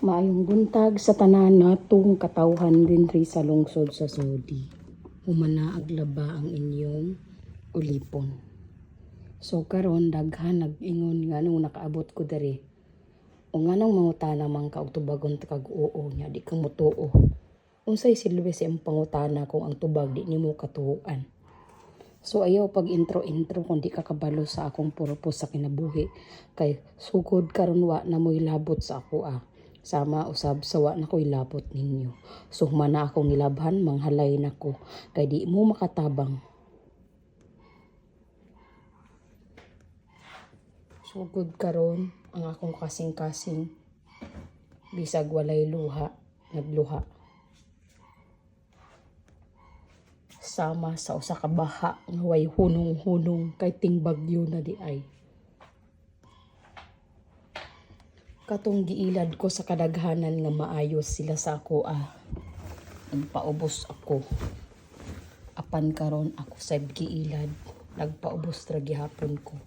Maayong buntag sa tanan natong katawhan din ri sa lungsod sa Saudi. Humana aglaba ang inyong ulipon. So karon daghan nag-ingon nga nung nakaabot ko diri. O nga nang mangutana man ka og tubagon kag-oo nya di ka motuo. Unsay silbi sa imong pangutana kung ang tubag di nimo katuoan. So ayaw pag intro kung di ka kabalo sa akong purpose sa kinabuhi kay sugod karon wa na mo'y labot sa ako sama usab sawa na ko'y labot ninyo. So humana akong nilabhan manghalay nako kay di mo makatabang. Sugod karon ang akong kasing-kasing bisag walay luha nagluha. Sama sa usa ka baha nga way hunong-hunong kay ting bagyo na di ay. Katong giilad ko sa kadaghanan nga maayos sila sa ako nagpaubos ako. Apan karon ako sa giilad nagpaubos ra gihapon ko.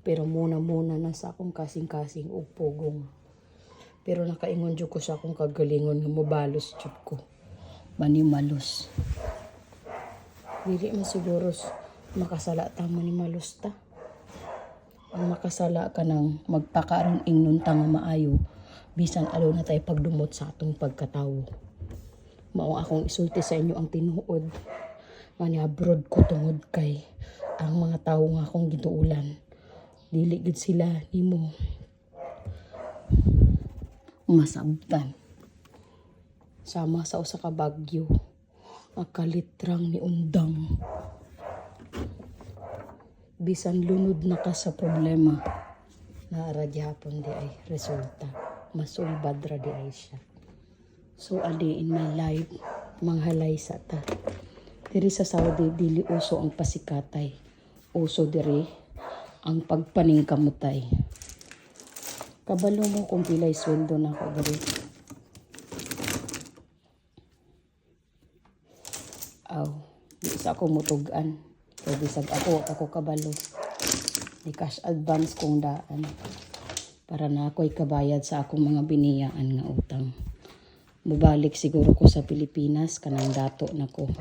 Pero muna na sa akong kasing-kasing og pugong. Pero nakaingon jud ko sa akong kagalingon nga mobalos jud ko. Manimalos. Dili man siguro makasala ta manimalos ta. Ang makasala ka ng magpakaroon ingnon ta nga maayo bisan alo na tay pagdumot sa atong pagkatawo. Mao akong isulti sa inyo ang tinuod nga ni-abroad ko tungod kay ang mga tawo nga akong gituulan dili gid sila nimo masabtan. Sama sa usa ka bagyo akalitrang ni undang. Bisan lunod na ka sa problema naara gihapon di ay resulta masulbad ra di ay siya. So adi in my life manghalay sa ta diri sa Saudi dili uso ang pasikatay, uso diri ang pagpaningkamutay. Kabalo mo kung pilay sweldo na ako diri. Di sa ako mutugan. Kaya bisag ako kabalo. Di cash advance kong daan. Para na ako'y kabayad sa akong mga biniyaan nga utang. Mubalik siguro ko sa Pilipinas, kanang dato na ko.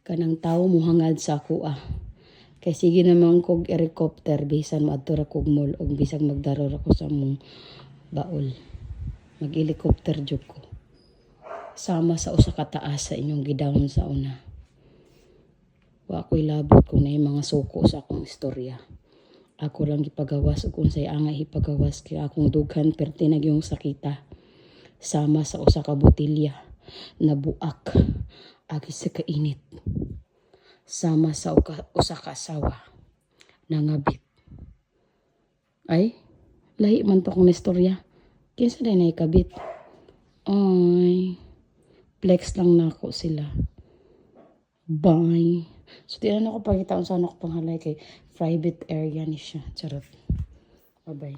Kanang tao muhangad sa ako Kaya sige naman kog helicopter, bisan maadto ra kog mall, o bisag magdaro ra ko sa mong baol. Mag-helicopter jud ko. Sama sa usa ka taas sa inyong gidawon sa una. Wa ako'y labot kung naay mga suko sa akong istorya. Ako lang gipagawas ug unsay angay ipagawas kay akong dughan perti nagyong sakita. Sama sa usa ka botilya na buak agi sa kainit. Sama sa usa ka asawa na ngabit. Ay, lahi man to kong istorya. Kinsa day na ikabit? Ay, flex lang na ako sila. Bye. So, tinan ako pagkitaon sa ako panghalay kay private area ni siya. Charot. Bye-bye.